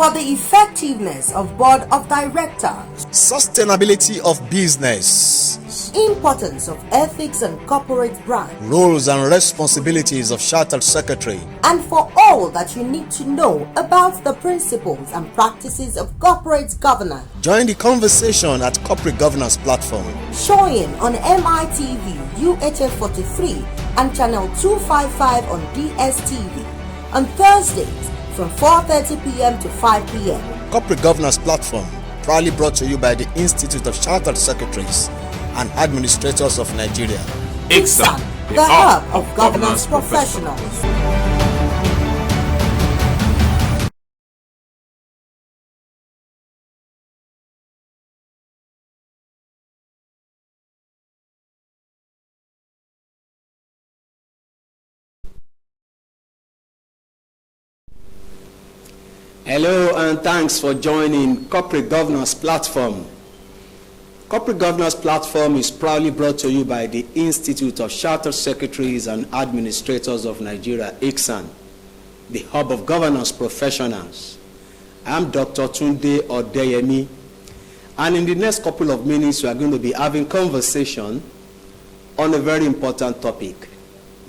for the effectiveness of board of directors, sustainability of business, importance of ethics and corporate brand, roles and responsibilities of chartered secretary, and for all that you need to know about the principles and practices of corporate governance. Join the conversation at Corporate Governance Platform, showing on MITV UHF 43 and channel 255 on DSTV on Thursdays from 4:30 p.m. to 5 p.m. Corporate Governance Platform, proudly brought to you by the Institute of Chartered Secretaries and Administrators of Nigeria. ICSAN, the hub of governance professionals. Hello and thanks for joining Corporate Governance Platform. Corporate Governance Platform is proudly brought to you by the Institute of Chartered Secretaries and Administrators of Nigeria, ICSAN, the hub of governance professionals. I'm Dr. Tunde Odeyemi, and in the next couple of minutes we are going to be having conversation on a very important topic: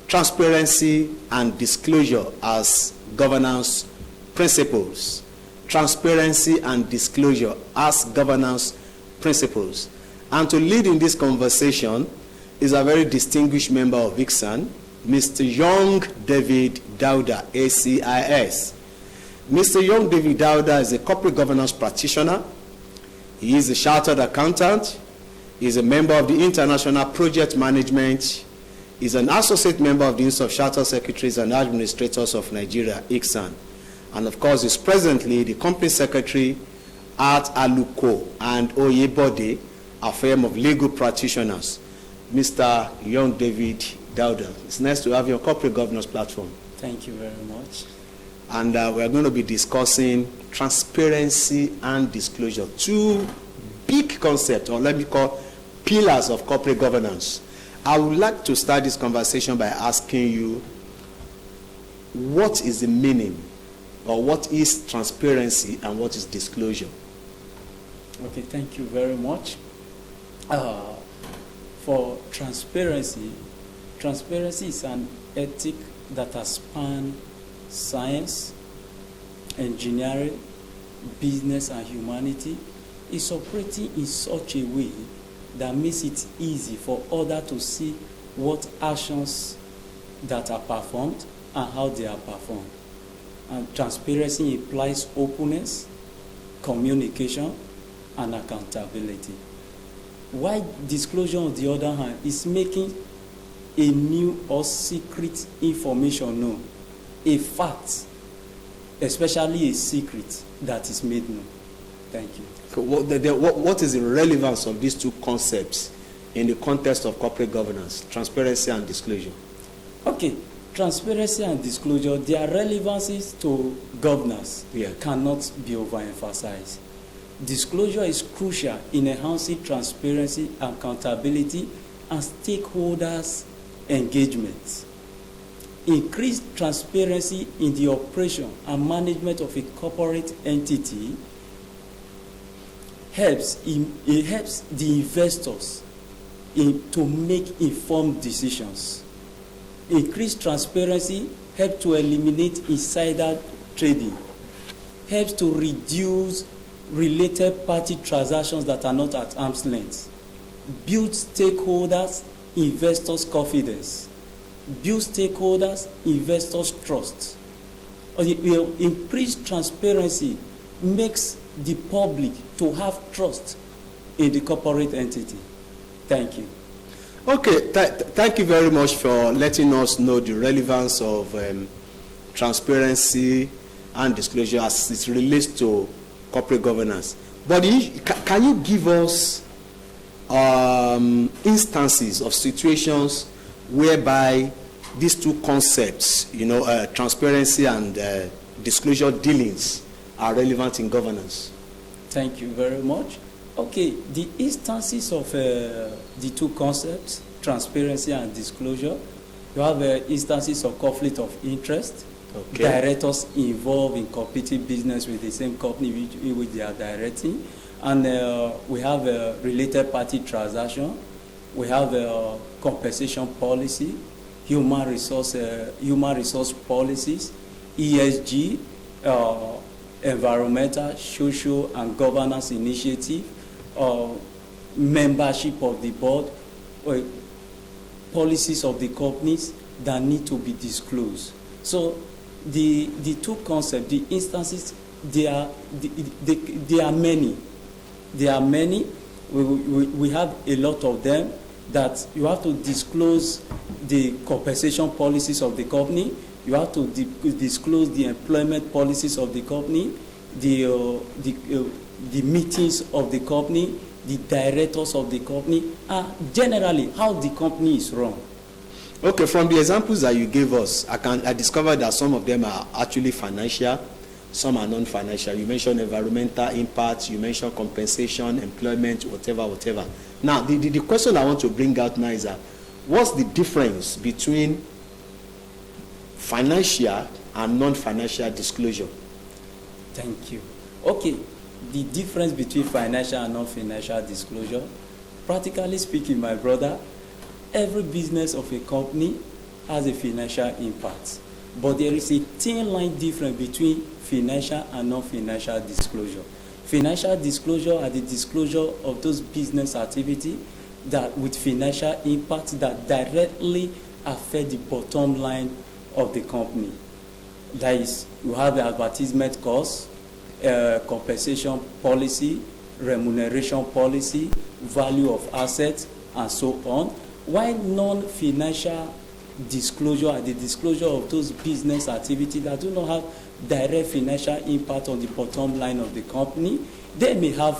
transparency and disclosure as governance principles. Transparency and disclosure as governance principles. And to lead in this conversation is a very distinguished member of ICSAN, Mr. Young David DAUDA, ACIS. Mr. Young David DAUDA is a corporate governance practitioner. He is a chartered accountant. He is a member of the International Project Management. He is an associate member of the Institute of Chartered Secretaries and Administrators of Nigeria, ICSAN. And of course, is presently the company secretary at Aluko and Oyebode, a firm of legal practitioners. Mr. Young David DAUDA, it's nice to have you on Corporate Governance Platform. Thank you very much. And we're going to be discussing transparency and disclosure, two big concepts, or let me call pillars of corporate governance. I would like to start this conversation by asking you, what is the meaning, or what is transparency and what is disclosure? Okay, thank you very much. For transparency, transparency is an ethic that has spanned science, engineering, business, and humanity. It's operating in such a way that makes it easy for others to see what actions that are performed and how they are performed. And transparency implies openness, communication, and accountability. While disclosure, on the other hand, is making a new or secret information known, a fact, especially a secret that is made known. Thank you. So what is the relevance of these two concepts in the context of corporate governance, transparency and disclosure? Okay. Transparency and disclosure, their relevances to governance cannot be overemphasized. Disclosure is crucial in enhancing transparency, accountability, and stakeholders' engagement. Increased transparency in the operation and management of a corporate entity helps the investors to make informed decisions. Increased transparency helps to eliminate insider trading, helps to reduce related party transactions that are not at arm's length, builds stakeholders, investors' confidence, builds stakeholders, investors' trust. Increased transparency makes the public to have trust in the corporate entity. Thank you. Okay, thank you very much for letting us know the relevance of transparency and disclosure as it relates to corporate governance. But can you give us instances of situations whereby these two concepts, transparency and disclosure dealings, are relevant in governance? Thank you very much. Okay, the instances of the two concepts, transparency and disclosure, you have instances of conflict of interest, Okay. Directors involved in competing business with the same company which they are directing. And we have a related party transaction. We have a compensation policy, human resource policies, ESG, environmental, social, and governance initiative, membership of the board, policies of the companies that need to be disclosed. So the two concepts, the instances, they are many. There are many. We have a lot of them, that you have to disclose the compensation policies of the company. You have to disclose the employment policies of the company, the meetings of the company, the directors of the company, and generally how the company is run. Okay, from the examples that you gave us, I discovered that some of them are actually financial, some are non-financial. You mentioned environmental impact, you mentioned compensation, employment, whatever. Now, the question I want to bring out now is that, what's the difference between financial and non-financial disclosure? Thank you. Okay, the difference between financial and non-financial disclosure, practically speaking, my brother, every business of a company has a financial impact, but there is a thin line difference between financial and non-financial disclosure. Financial disclosure are the disclosure of those business activity that with financial impact that directly affect the bottom line of the company. That is, you have the advertisement costs, compensation policy, remuneration policy, value of assets, and so on. While non-financial disclosure are the disclosure of those business activities that do not have direct financial impact on the bottom line of the company. They may have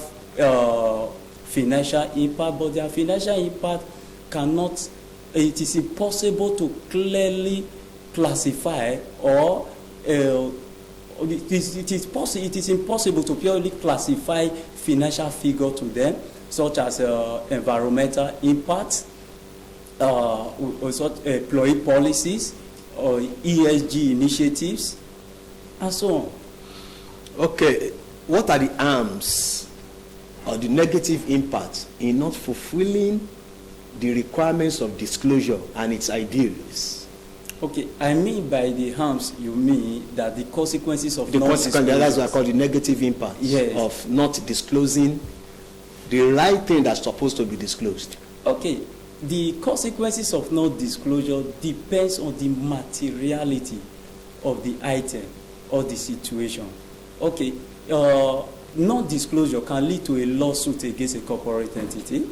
financial impact, but their financial impact cannot, it is impossible to clearly classify, or it is impossible to purely classify financial figure to them, such as environmental impact, employee policies, or ESG initiatives, and so on. Okay, what are the harms or the negative impact in not fulfilling the requirements of disclosure and its ideals? Okay, I mean by the harms, you mean that the consequences of non-disclosure. That's what I call the negative impact, yes, of not disclosing the right thing that's supposed to be disclosed. Okay, the consequences of non-disclosure depends on the materiality of the item or the situation. Okay, non-disclosure can lead to a lawsuit against a corporate entity.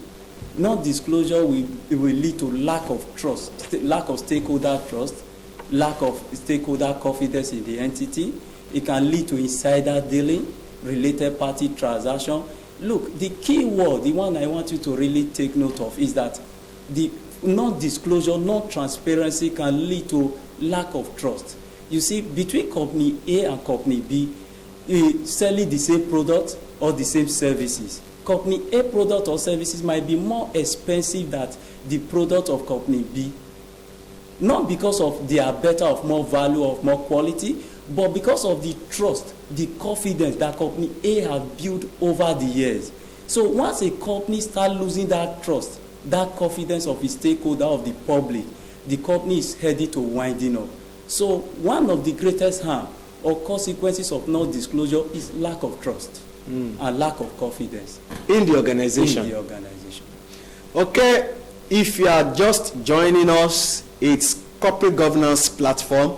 Non-disclosure will lead to lack of trust, lack of stakeholder trust, lack of stakeholder confidence in the entity. It can lead to insider dealing, related party transaction. Look, the key word, the one I want you to really take note of, is that the non-disclosure, non-transparency can lead to lack of trust. You see, between company A and company B, selling the same product or the same services, company A product or services might be more expensive than the product of company B, not because of they are better, of more value, of more quality, but because of the trust, the confidence that company A has built over the years. So once a company starts losing that trust, that confidence of its stakeholder, of the public, the company is headed to winding up. So one of the greatest harm or consequences of non-disclosure is lack of trust and lack of confidence in the organization. Okay, if you are just joining us, it's Corporate Governance Platform,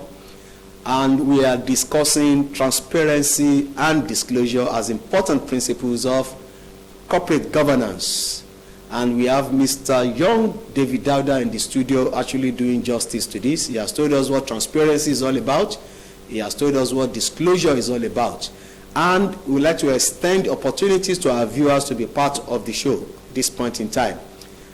and we are discussing transparency and disclosure as important principles of corporate governance. And we have Mr. Young David DAUDA in the studio actually doing justice to this. He has told us what transparency is all about. He has told us what disclosure is all about. And we would like to extend opportunities to our viewers to be part of the show at this point in time.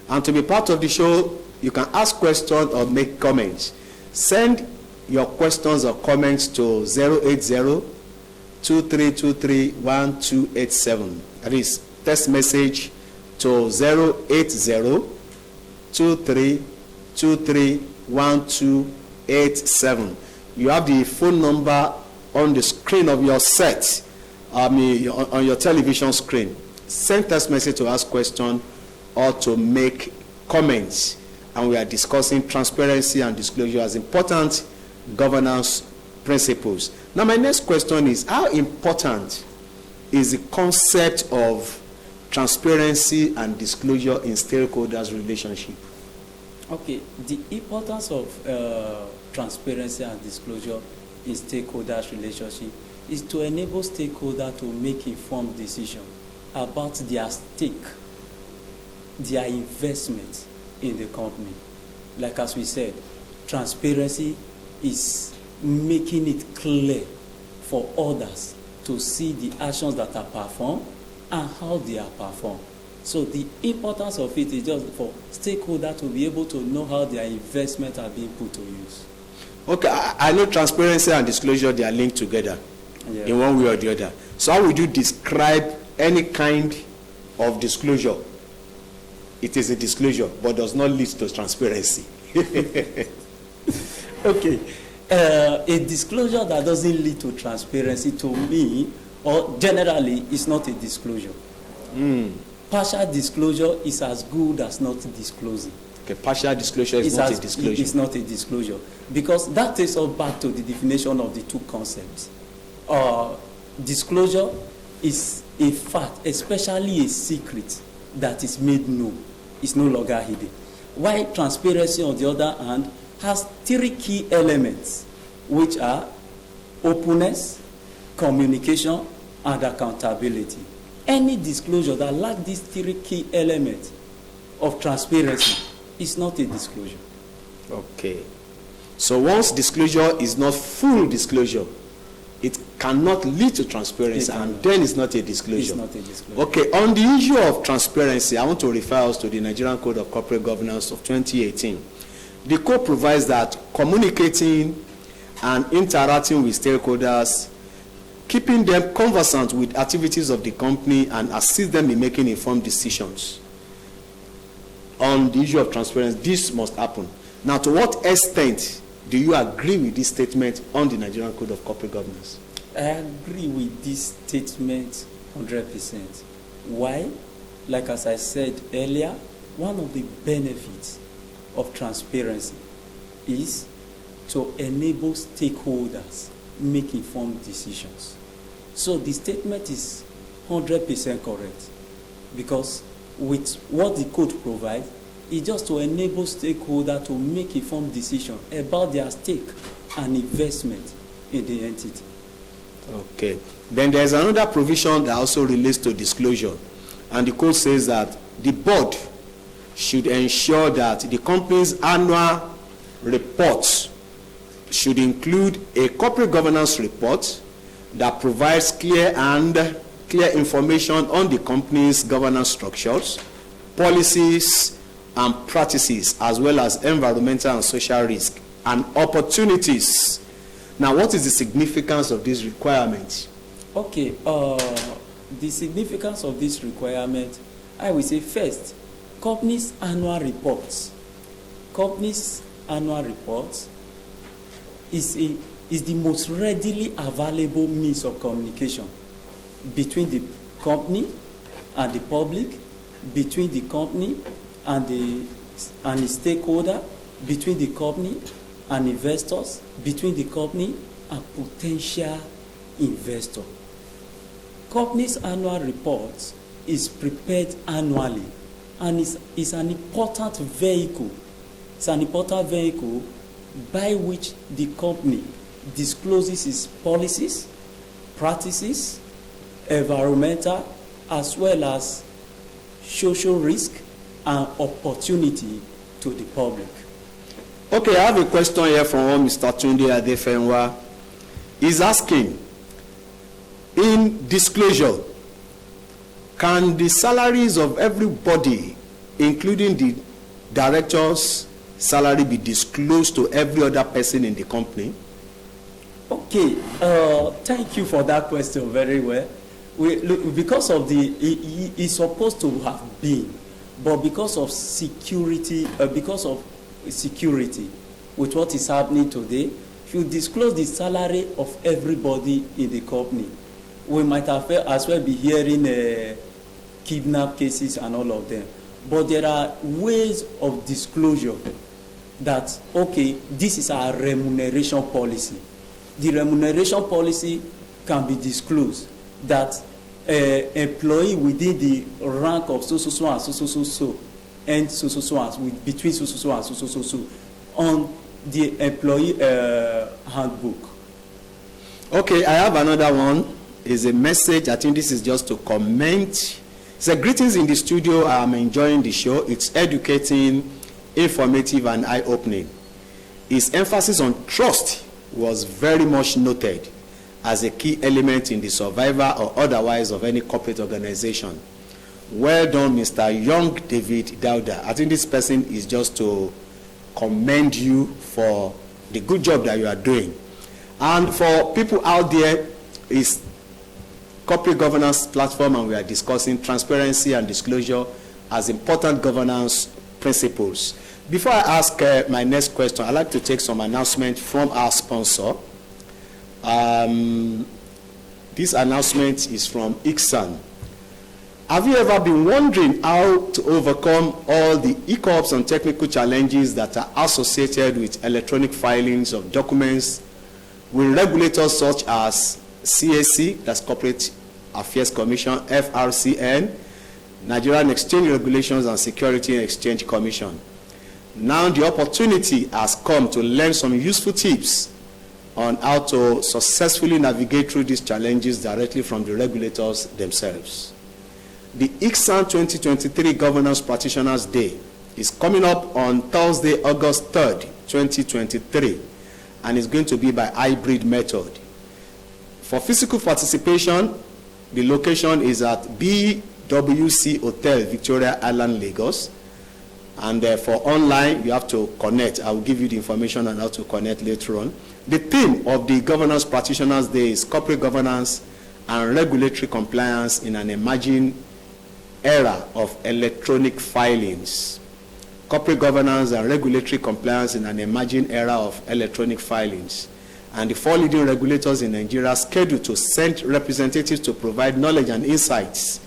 And to be part of the show, you can ask questions or make comments. Send your questions or comments to 080-2323-1287. That is, text message to 080-2323-1287. You have the phone number on the screen of your set, on your television screen. Send text message to ask questions or to make comments. And we are discussing transparency and disclosure as important governance principles. Now, my next question is, how important is the concept of transparency and disclosure in stakeholders' relationship? Okay, the importance of transparency and disclosure in stakeholders' relationship is to enable stakeholders to make informed decisions about their stake, their investment in the company. Like as we said, transparency is making it clear for others to see the actions that are performed and how they are performed. So the importance of it is just for stakeholders to be able to know how their investments are being put to use. Okay, I know transparency and disclosure, they are linked together in one way or the other. So how would you describe any kind of disclosure? It is a disclosure, but does not lead to transparency. Okay. A disclosure that doesn't lead to transparency, to me, or generally, is not a disclosure. Partial disclosure is as good as not disclosing. Okay, partial disclosure is not a disclosure. It's not a disclosure. Because that takes us back to the definition of the two concepts. Disclosure is a fact, especially a secret, that is made known. It's no longer hidden. While transparency, on the other hand, has three key elements, which are openness, communication, and accountability. Any disclosure that lacks these three key elements of transparency is not a disclosure. Okay. So once disclosure is not full disclosure, it cannot lead to transparency, and then it's not a disclosure. It's not a disclosure. Okay, on the issue of transparency, I want to refer us to the Nigerian Code of Corporate Governance of 2018. The code provides that communicating and interacting with stakeholders, keeping them conversant with activities of the company, and assist them in making informed decisions. On the issue of transparency, this must happen. Now, to what extent do you agree with this statement on the Nigerian Code of Corporate Governance? I agree with this statement 100%. Why? Like as I said earlier, one of the benefits of transparency is to enable stakeholders make informed decisions. So the statement is 100% correct, because with what the code provides, is just to enable stakeholders to make informed decisions about their stake and investment in the entity. Okay. Then there's another provision that also relates to disclosure. And the code says that the board should ensure that the company's annual reports should include a corporate governance report that provides clear information on the company's governance structures, policies, and practices, as well as environmental and social risk and opportunities. Now, what is the significance of this requirement? Okay, the significance of this requirement, I will say first, companies' annual reports. Companies' annual reports is the most readily available means of communication between the company and the public, between the company and the stakeholder, between the company and investors, between the company and potential investor. Company's annual report is prepared annually and is an important vehicle. It's an important vehicle by which the company discloses its policies, practices, environmental, as well as social risk and opportunity to the public. Okay, I have a question here from Mr. Tunde Adefenwa. He's asking, in disclosure, can the salaries of everybody, including the director's salary, be disclosed to every other person in the company? Okay, thank you for that question very well. Because of it's supposed to have been, but because of security, with what is happening today, should disclose the salary of everybody in the company. We might have as well be hearing kidnap cases and all of them. But there are ways of disclosure that, okay, this is our remuneration policy. The remuneration policy can be disclosed that employee within the rank of so and so and so with between so and so on the employee handbook. Okay, I have another one. It's a message. I think this is just to comment. So greetings in the studio. I am enjoying the show. It's educating, informative, and eye-opening. His emphasis on trust was very much noted as a key element in the survival or otherwise of any corporate organization. Well done, Mr. Young David DAUDA. I think this person is just to commend you for the good job that you are doing. And for people out there, is corporate governance platform, and we are discussing transparency and disclosure as important governance principles. Before I ask my next question, I'd like to take some announcement from our sponsor. This announcement is from ICSAN. Have you ever been wondering how to overcome all the hiccups and technical challenges that are associated with electronic filings of documents with regulators such as CAC, that's Corporate Affairs Commission, FRCN, Nigerian Exchange Regulations and Security and Exchange Commission? Now the opportunity has come to learn some useful tips on how to successfully navigate through these challenges directly from the regulators themselves. The ICSAN 2023 Governance Practitioners Day is coming up on Thursday, August 3rd, 2023, and is going to be by hybrid method. For physical participation, the location is at BWC Hotel, Victoria Island, Lagos. And for online, you have to connect. I will give you the information on how to connect later on. The theme of the Governance Practitioners Day is Corporate Governance and Regulatory Compliance in an Emerging Era of Electronic Filings. Corporate Governance and Regulatory Compliance in an Emerging Era of Electronic Filings. And the 4 leading regulators in Nigeria are scheduled to send representatives to provide knowledge and insights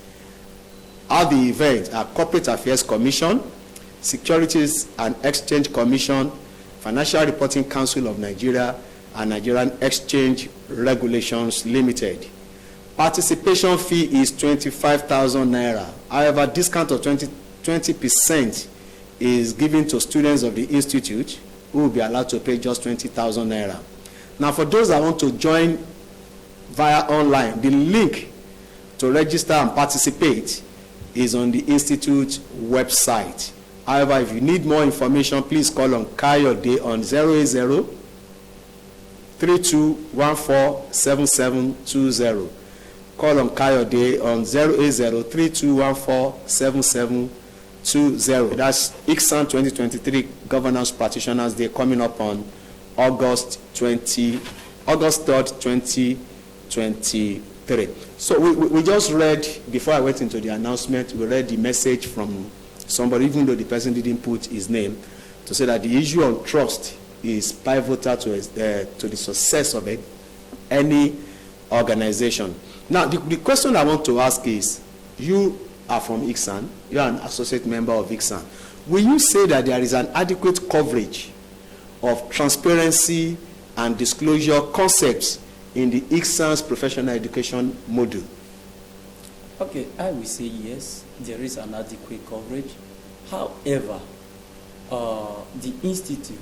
at the event are Corporate Affairs Commission, Securities and Exchange Commission, Financial Reporting Council of Nigeria, and Nigerian Exchange Regulations Limited. Participation fee is 25,000 naira. However, discount of 20% is given to students of the institute who will be allowed to pay just 20,000 naira. Now, for those that want to join via online, the link to register and participate is on the institute website. However, if you need more information, please call on Kayode on 080-3214-7720. Call on Kayode on 080-3214-7720. That's ICSAN 2023 Governance Practitioners Day coming up on August 3rd, 2023. So we just read, before I went into the announcement, we read the message from somebody, even though the person didn't put his name, to say that the issue of trust is pivotal to the success of any organization. Now, the question I want to ask is, you are from ICSAN, you are an associate member of ICSAN. Will you say that there is an adequate coverage of transparency and disclosure concepts in the ICSAN's professional education module? Okay, I will say yes, there is an adequate coverage. However, the institute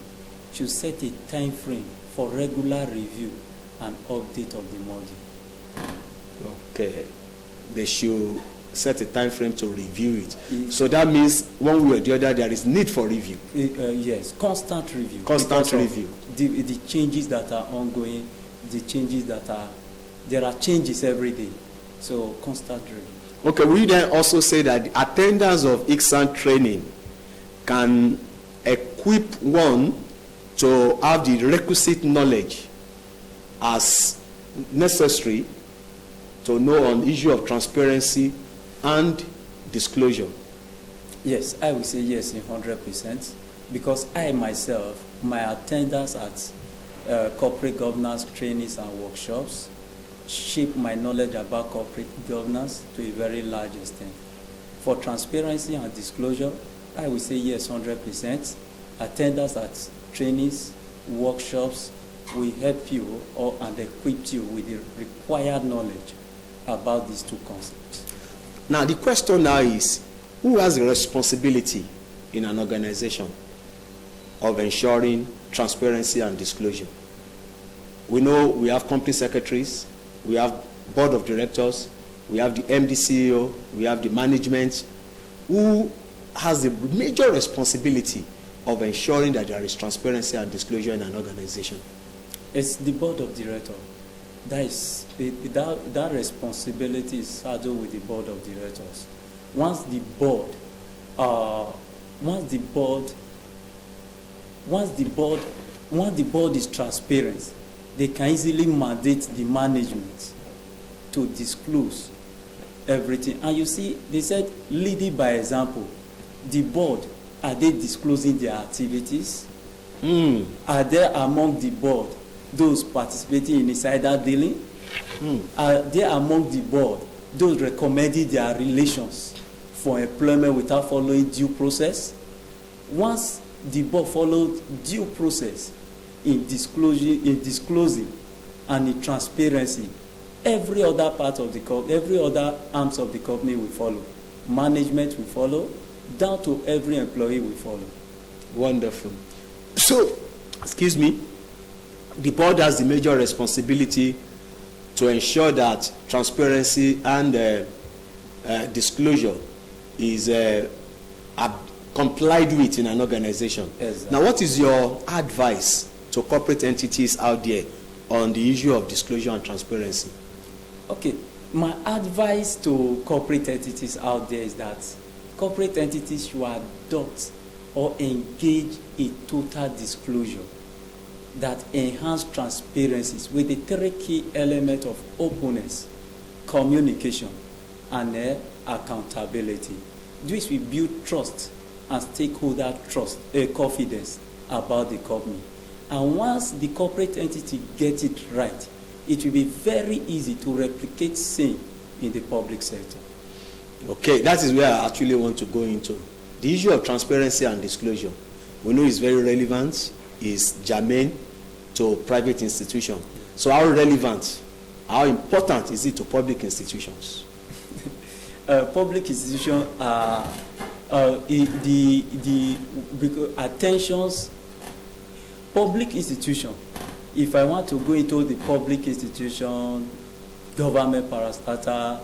should set a time frame for regular review and update of the module. Okay, they should set a time frame to review it. So that means one way or the other there is need for review. Yes, constant review. Constant review. The changes that are ongoing, the changes that are, there are changes every day. So constant review. Okay, will you then also say that the attendance of ICSAN training can equip one to have the requisite knowledge as necessary to know on the issue of transparency and disclosure? Yes, I will say yes in 100%, because I myself, my attendance at corporate governance trainings and workshops, shape my knowledge about corporate governance to a very large extent. For transparency and disclosure, I would say yes, 100%. Attendance at trainings, workshops will help you and equip you with the required knowledge about these two concepts. Now, the question now is, who has the responsibility in an organization of ensuring transparency and disclosure? We know we have company secretaries, we have board of directors, we have the MD CEO, we have the management. Who has the major responsibility of ensuring that there is transparency and disclosure in an organization? It's the board of directors. That responsibility is saddled with the board of directors. Once the board is transparent, they can easily mandate the management to disclose everything. And you see, they said leading by example. The board, are they disclosing their activities? Are there among the board those participating in insider dealing? Are there among the board those recommending their relations for employment without following due process? Once the board follows due process in disclosing and in transparency, every other part of the company, every other arms of the company will follow. Management will follow, down to every employee will follow. Wonderful. So, excuse me, the board has the major responsibility to ensure that transparency and disclosure is complied with in an organization. Exactly. Now, what is your advice to corporate entities out there on the issue of disclosure and transparency? Okay, my advice to corporate entities out there is that corporate entities should adopt or engage in total disclosure that enhance transparency with the three key elements of openness, communication, and accountability. This will build trust and stakeholder confidence about the company. And once the corporate entity gets it right, it will be very easy to replicate same in the public sector. Okay, that is where I actually want to go into. The issue of transparency and disclosure, we know is very relevant, is germane to private institutions. So how relevant, how important is it to public institutions? Public institutions are attentions. Public institution. If I want to go into the public institution, government parastatal,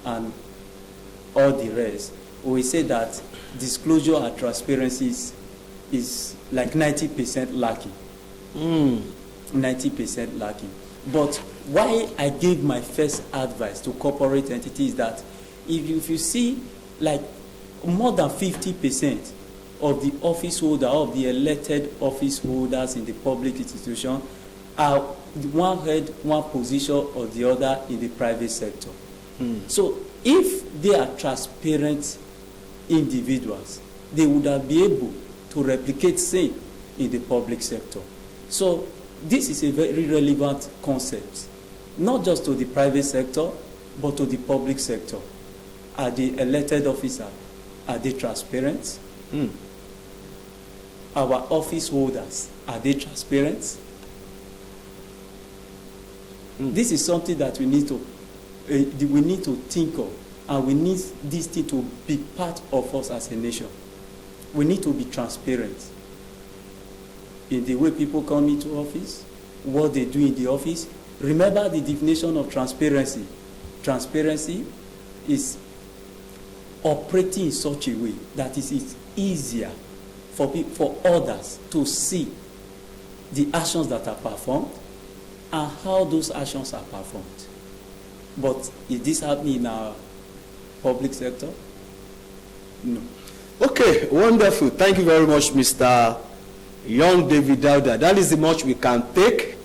and all the rest, we say that disclosure and transparency is like 90% lacking. 90% lacking. But why I gave my first advice to corporate entities that if you see like more than 50% of the office holder, of the elected office holders in the public institution are one head, one position or the other in the private sector. So if they are transparent individuals, they would have been able to replicate same in the public sector. So this is a very relevant concept, not just to the private sector, but to the public sector. Are the elected officers, are they transparent? Our office holders, are they transparent? This is something that we need to think of, and we need this thing to be part of us as a nation. We need to be transparent in the way people come into office, what they do in the office. Remember the definition of transparency. Transparency is operating in such a way that it's easier for others to see the actions that are performed and how those actions are performed. But is this happening in our public sector? No. Okay, wonderful. Thank you very much, Mr. Young David DAUDA. That is the much we can take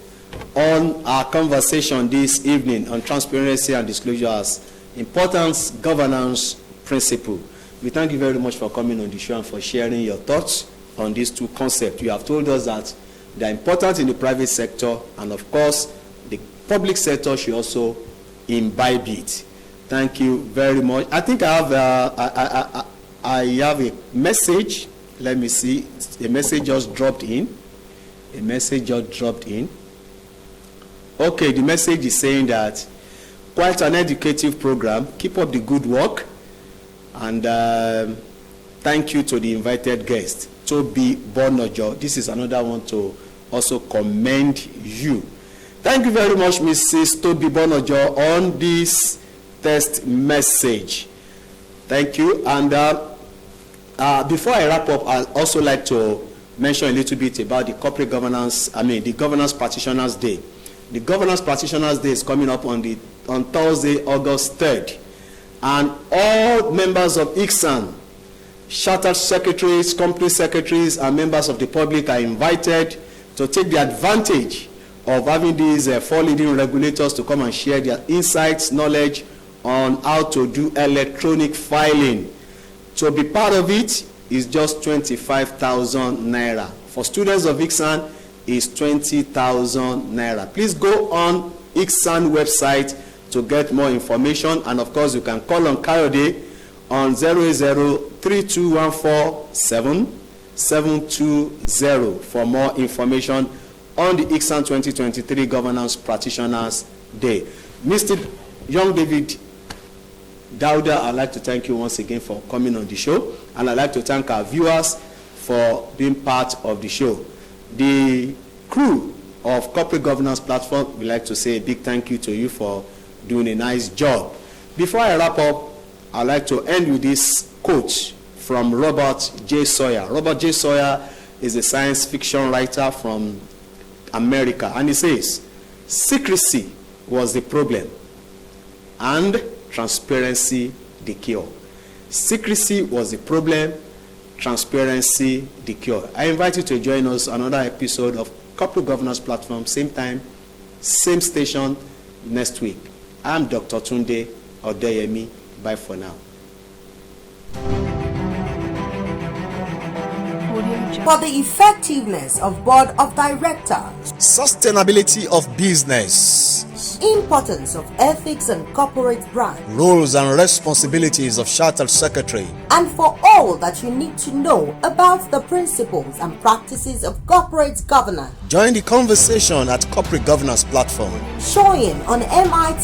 on our conversation this evening on transparency and disclosure as importance governance principle. We thank you very much for coming on the show and for sharing your thoughts on these two concepts. You have told us that They are important in the private sector, and of course, the public sector should also imbibe it. Thank you very much. I think I have a message. Let me see. A message just dropped in. Okay, the message is saying that quite an educative program. Keep up the good work. And thank you to the invited guest, Toby Bonojo. This is another one to also commend you. Thank you very much, Mrs. Toby Bonojo, on this text message. Thank you. And before I wrap up, I'd also like to mention a little bit about the corporate governance, the Governance Practitioners Day. The Governance Practitioners Day is coming up on Thursday, August 3rd. And all members of ICSAN, chartered secretaries, company secretaries, and members of the public are invited to take the advantage of having these 4 leading regulators to come and share their insights, knowledge on how to do electronic filing. To be part of it is just 25,000 naira. For students of ICSAN, is 20,000 naira. Please go on ICSAN website to get more information, and of course you can call on Kayode on 080-3214-7720 for more information on the ICSAN 2023 Governance Practitioners Day. Mr. Young David DAUDA, I'd like to thank you once again for coming on the show, and I'd like to thank our viewers for being part of the show. The crew of Corporate Governance Platform, we'd like to say a big thank you to you for doing a nice job. Before I wrap up, I'd like to end with this quote from Robert J. Sawyer. Robert J. Sawyer is a science fiction writer from America, and he says, secrecy was the problem and transparency the cure. Secrecy was the problem, transparency the cure. I invite you to join us on another episode of Corporate Governance Platform, same time, same station, next week. I'm Dr. Tunde Odeyemi. Bye for now. For the effectiveness of Board of Directors, Sustainability of business. importance of ethics and corporate brand, Roles and responsibilities of chartered secretary. and for all that you need to know about the principles and practices of corporate governance, Join the conversation at Corporate Governance Platform. showing on MITV